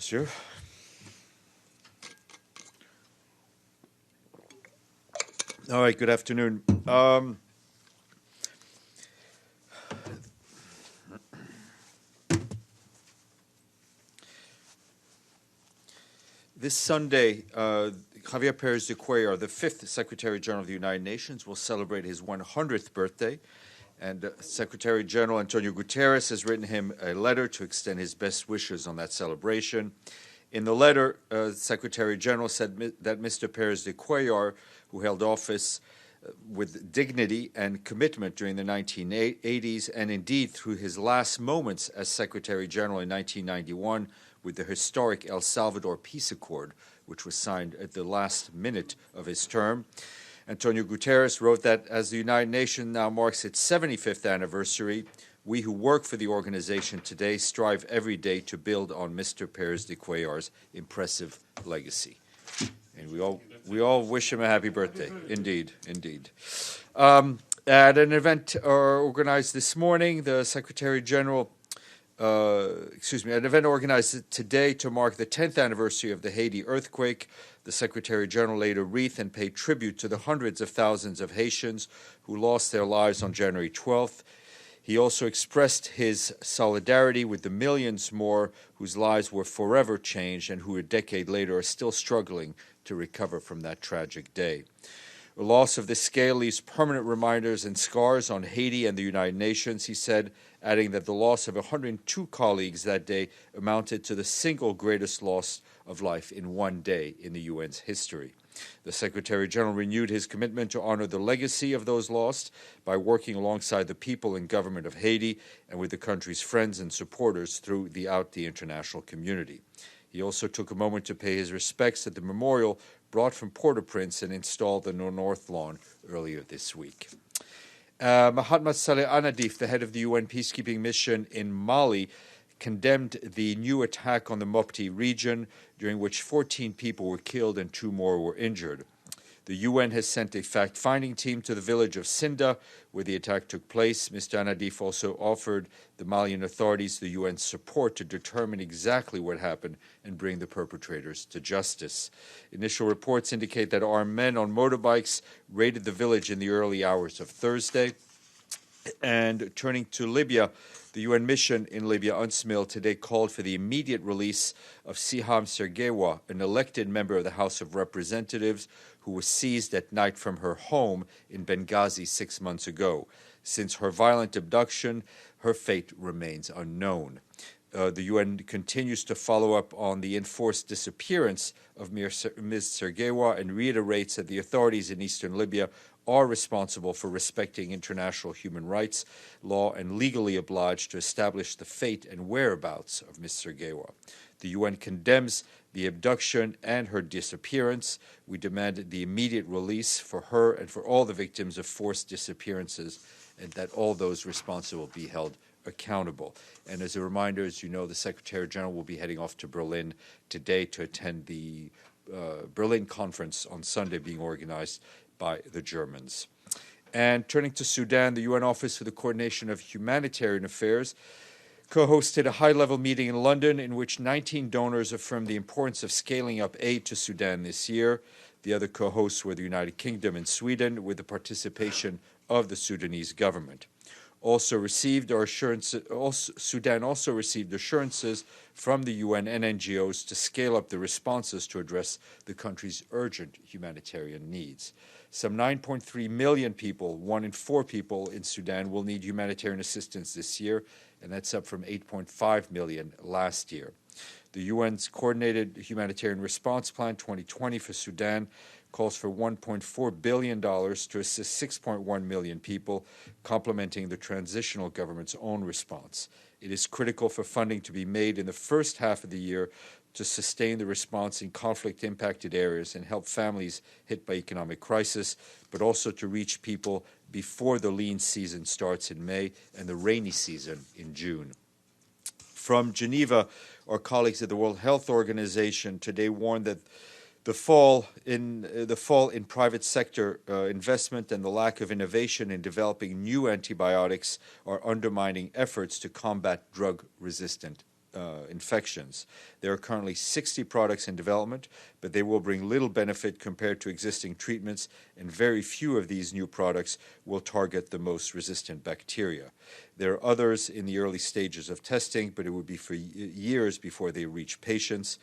Monsieur. All right, good afternoon. This Sunday, Javier Pérez de Cuéllar, the fifth Secretary-General of the United Nations, will celebrate his 100th birthday. And Secretary-General António Guterres has written him a letter to extend his best wishes on that celebration. In the letter, Secretary-General said that Mr. Pérez de Cuéllar, who held office with dignity and commitment during the 1980s, and indeed through his last moments as Secretary-General in 1991 with the historic El Salvador Peace Accord, which was signed at the last minute of his term. António Guterres wrote that as the United Nations now marks its 75th anniversary, we who work for the organization today strive every day to build on Mr. Pérez de Cuéllar's impressive legacy. And we all wish him a happy birthday. Indeed, indeed. At an event organized this morning, the Secretary-General, an event organized today to mark the 10th anniversary of the Haiti earthquake, the Secretary-General laid a wreath and paid tribute to the hundreds of thousands of Haitians who lost their lives on January 12th. He also expressed his solidarity with the millions more whose lives were forever changed and who a decade later are still struggling to recover from that tragic day. A loss of this scale leaves permanent reminders and scars on Haiti and the United Nations, he said, adding that the loss of 102 colleagues that day amounted to the single greatest loss of life in one day in the UN's history. The Secretary-General renewed his commitment to honor the legacy of those lost by working alongside the people and government of Haiti and with the country's friends and supporters throughout the international community. He also took a moment to pay his respects at the memorial brought from Port-au-Prince and installed in the North Lawn earlier this week. Mahatma Saleh Anadif, the head of the UN peacekeeping mission in Mali, condemned the new attack on the Mopti region, during which 14 people were killed and 2 more were injured. The UN has sent a fact-finding team to the village of Sinda, where the attack took place. Mr. Anadif also offered the Malian authorities the UN's support to determine exactly what happened and bring the perpetrators to justice. Initial reports indicate that armed men on motorbikes raided the village in the early hours of Thursday. And turning to Libya, the UN mission in Libya, UNSMIL, today called for the immediate release of Siham Sergewa, an elected member of the House of Representatives who was seized at night from her home in Benghazi 6 months ago. Since her violent abduction, her fate remains unknown. The UN continues to follow up on the enforced disappearance of Ms. Sergewa and reiterates that the authorities in eastern Libya are responsible for respecting international human rights law and legally obliged to establish the fate and whereabouts of Ms. Sergewa. The UN condemns the abduction and her disappearance. We demand the immediate release for her and for all the victims of forced disappearances, and that all those responsible be held accountable. And as a reminder, as you know, the Secretary-General will be heading off to Berlin today to attend the Berlin conference on Sunday being organized by the Germans. And turning to Sudan, the UN Office for the Coordination of Humanitarian Affairs co-hosted a high-level meeting in London in which 19 donors affirmed the importance of scaling up aid to Sudan this year. The other co-hosts were the United Kingdom and Sweden, with the participation of the Sudanese government. Sudan also received assurances from the UN and NGOs to scale up the responses to address the country's urgent humanitarian needs. Some 9.3 million people, 1 in 4 people in Sudan, will need humanitarian assistance this year, and that's up from 8.5 million last year. The UN's Coordinated Humanitarian Response Plan 2020 for Sudan calls for $1.4 billion to assist 6.1 million people, complementing the transitional government's own response. It is critical for funding to be made in the first half of the year to sustain the response in conflict-impacted areas and help families hit by economic crisis, but also to reach people before the lean season starts in May and the rainy season in June. From Geneva, our colleagues at the World Health Organization today warned that the fall in private sector investment and the lack of innovation in developing new antibiotics are undermining efforts to combat drug-resistant infections. There are currently 60 products in development, but they will bring little benefit compared to existing treatments, and very few of these new products will target the most resistant bacteria. There are others in the early stages of testing, but it would be for years before they reach patients.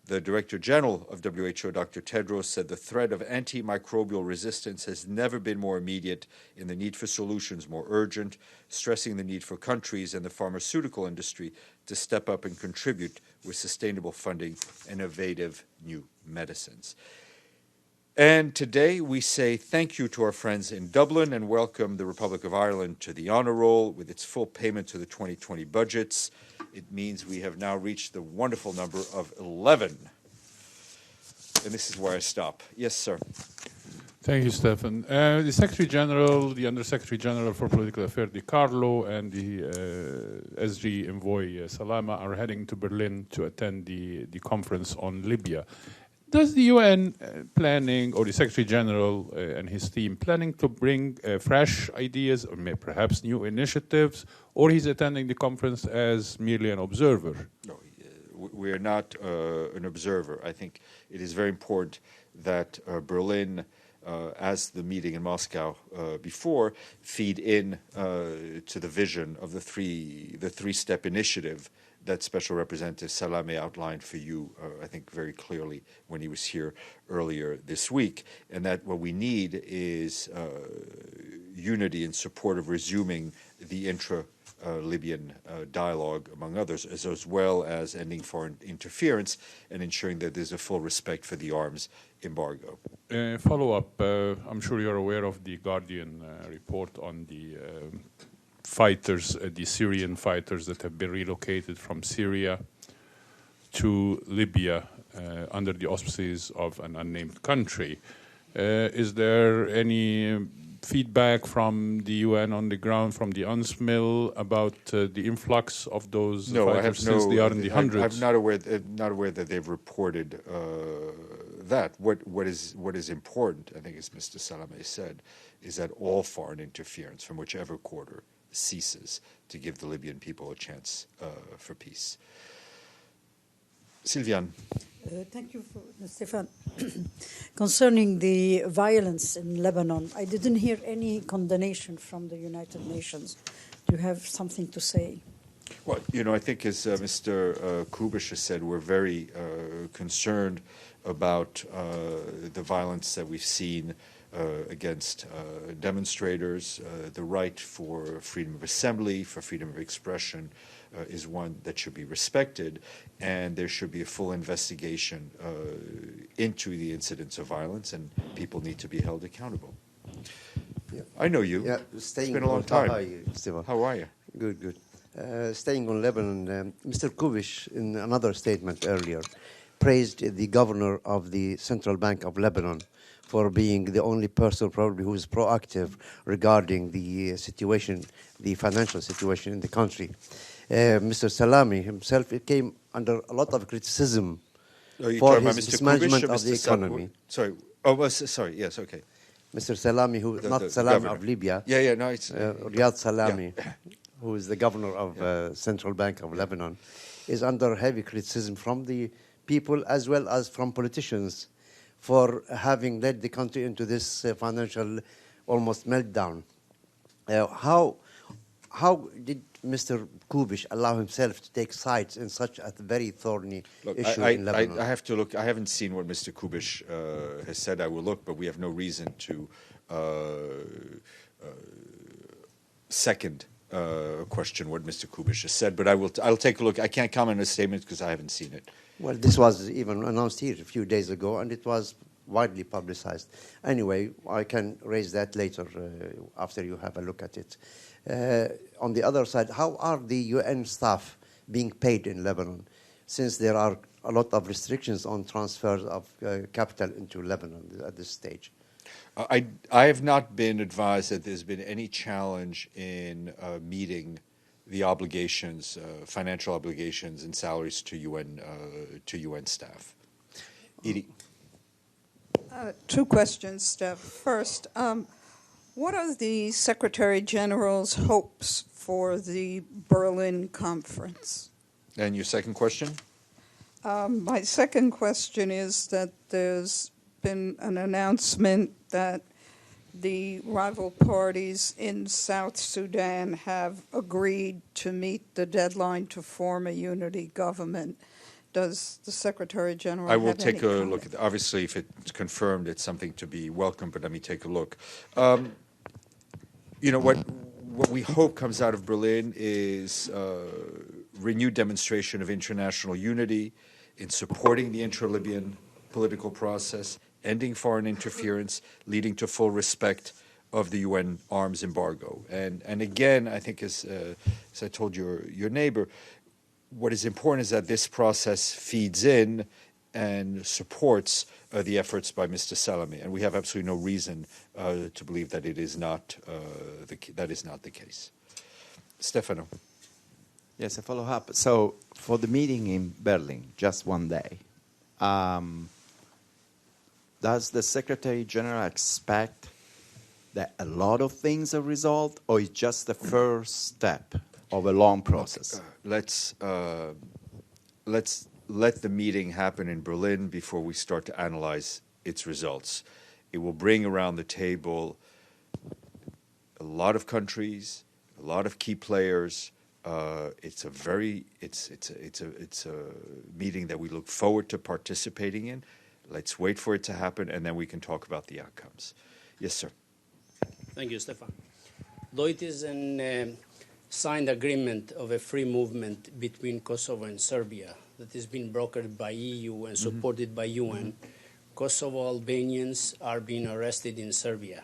The Director General of WHO, Dr. Tedros, said the threat of antimicrobial resistance has never been more immediate and the need for solutions more urgent, stressing the need for countries and the pharmaceutical industry to step up and contribute with sustainable funding and innovative new medicines. And today we say thank you to our friends in Dublin and welcome the Republic of Ireland to the honor roll with its full payment to the 2020 budgets. It means we have now reached the wonderful number of 11. And this is where I stop. Yes, sir. Thank you, Stéphane. The Secretary General, the Under Secretary General for Political Affairs, Di Carlo, and the SG envoy Salama are heading to Berlin to attend the conference on Libya. Does the UN planning, or the Secretary General and his team planning to bring fresh ideas or perhaps new initiatives, or he's attending the conference as merely an observer? No, we are not an observer. I think it is very important that Berlin, as the meeting in Moscow before, feed in to the vision of the three-step initiative that Special Representative Salame outlined for you, I think, very clearly when he was here earlier this week, and that what we need is unity in support of resuming the intra-Libyan dialogue, among others, as well as ending foreign interference and ensuring that there's a full respect for the arms embargo. Follow-up, I'm sure you're aware of the Guardian report on the fighters, the Syrian fighters that have been relocated from Syria to Libya under the auspices of an unnamed country. Is there any feedback from the UN on the ground, from the UNSMIL, about the influx of those fighters since they are in the hundreds? I'm not aware that they've reported that. What is important, I think, as Mr. Salame said, is that all foreign interference from whichever quarter ceases to give the Libyan people a chance for peace. Sylviane. Thank you, Stéphane. Concerning the violence in Lebanon, I didn't hear any condemnation from the United Nations. Do you have something to say? Well, I think as Mr. Kubish has said, we're very concerned about the violence that we've seen against demonstrators. The right for freedom of assembly, for freedom of expression is one that should be respected, and there should be a full investigation into the incidents of violence, and people need to be held accountable. Yeah. I know you. Yeah, it's been a long time. How are you, Stéphane? How are you? Good. Staying on Lebanon, Mr. Kubish, in another statement earlier, praised the governor of the Central Bank of Lebanon for being the only person probably who is proactive regarding the situation, the financial situation in the country. Mr. Salami himself came under a lot of criticism for his mismanagement of the economy. Sorry. Yes, okay. Mr. Salami, not Salami of Libya. No, it's Riyad Salami, who is the governor of Central Bank of Lebanon, is under heavy criticism from the people as well as from politicians for having led the country into this financial almost meltdown. How did Mr. Kubish allow himself to take sides in such a very thorny issue in Lebanon? I have to look. I haven't seen what Mr. Kubish has said. I will look, but we have no reason to second question what Mr. Kubish has said. But I'll take a look. I can't comment on his statement because I haven't seen it. Well, this was even announced here a few days ago, and it was widely publicized. Anyway, I can raise that later after you have a look at it. On the other side, how are the UN staff being paid in Lebanon, since there are a lot of restrictions on transfers of capital into Lebanon at this stage? I have not been advised that there's been any challenge in meeting the obligations, financial obligations and salaries to UN staff. Edie. Two questions, Steph. First, what are the Secretary General's hopes for the Berlin conference? And your second question? My second question is that there's been an announcement that the rival parties in South Sudan have agreed to meet the deadline to form a unity government. Does the Secretary-General I will have any take a comment? look at. Obviously, if it's confirmed, it's something to be welcomed. But let me take a look. You know what we hope comes out of Berlin is renewed demonstration of international unity in supporting the intra-Libyan political process, ending foreign interference, leading to full respect of the UN arms embargo. And again, I think as I told your neighbor, what is important is that this process feeds in and supports the efforts by Mr. Salame, and we have absolutely no reason to believe that it is not that is not the case. Stefano. Yes, a follow-up. So for the meeting in Berlin, just one day, does the Secretary-General expect that a lot of things are resolved, or is just the first step of a long process? Let's let the meeting happen in Berlin before we start to analyze its results. It will bring around the table a lot of countries, a lot of key players. It's a meeting that we look forward to participating in. Let's wait for it to happen, and then we can talk about the outcomes. Yes, sir. Thank you, Stéphane. Though it is an signed agreement of a free movement between Kosovo and Serbia that has been brokered by EU and supported by UN, Kosovo Albanians are being arrested in Serbia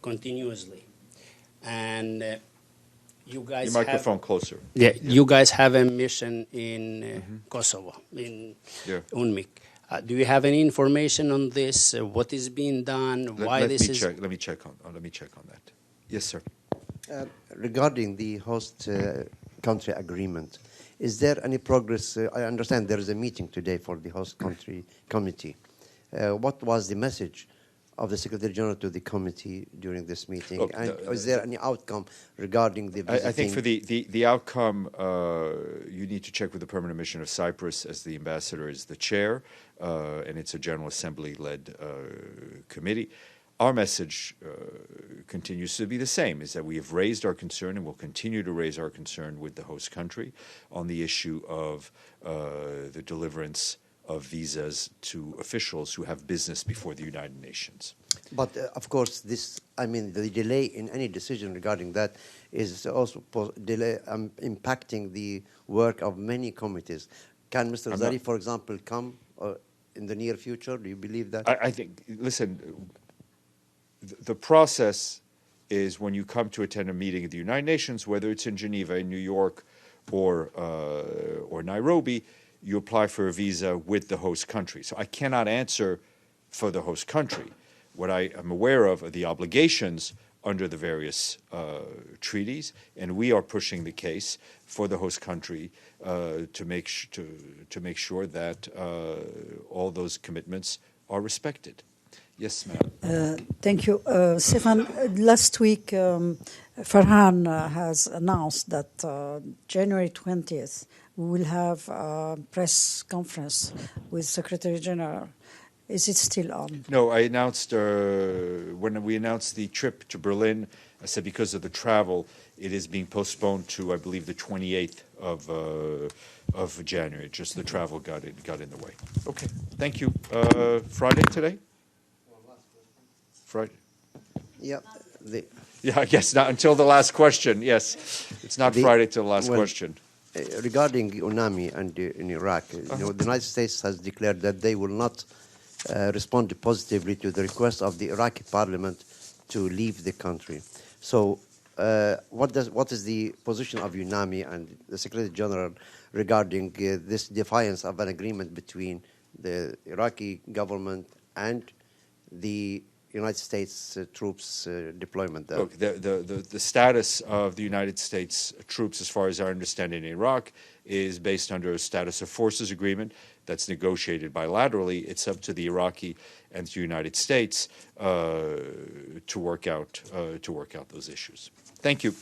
continuously. And you guys Your microphone closer. Yeah, you guys have a mission in Kosovo, in UNMIK. Do you have any information on this? What is being done? Why this is? Let me check on that. Yes, sir. Regarding the host country agreement, is there any progress? I understand there is a meeting today for the host country committee. What was the message of the Secretary-General to the committee during this meeting? Look, and is there any outcome regarding the visiting? I think for the outcome, you need to check with the Permanent Mission of Cyprus, as the ambassador is the chair, and it's a General Assembly-led committee. Our message continues to be the same, is that we have raised our concern and will continue to raise our concern with the host country on the issue of the deliverance of visas to officials who have business before the United Nations. But of course, the delay in any decision regarding that is also impacting the work of many committees. Can Mr. Zarif, for example, come in the near future? Do you believe that? I think, listen, the process is when you come to attend a meeting at the United Nations, whether it's in Geneva, in New York, or Nairobi, you apply for a visa with the host country. So I cannot answer for the host country. What I am aware of are the obligations under the various treaties, and we are pushing the case for the host country to make sure that all those commitments are respected. Yes, ma'am. Thank you. Stéphane, last week Farhan has announced that January 20th we will have a press conference with Secretary-General. Is it still on? No, I announced when we announced the trip to Berlin, I said because of the travel, it is being postponed to, I believe, the 28th of January. Just the travel got in the way. Okay, thank you. Friday today? Friday. Yeah. Yeah, I guess not until the last question. Yes, it's not Friday till the last question. Regarding UNAMI and in Iraq, the United States has declared that they will not respond positively to the request of the Iraqi parliament to leave the country. So what is the position of UNAMI and the Secretary-General regarding this defiance of an agreement between the Iraqi government and the United States troops deployment there? Look, the status of the United States troops, as far as our understanding in Iraq, is based under a status of forces agreement that's negotiated bilaterally. It's up to the Iraqi and the United States to work out those issues. Thank you.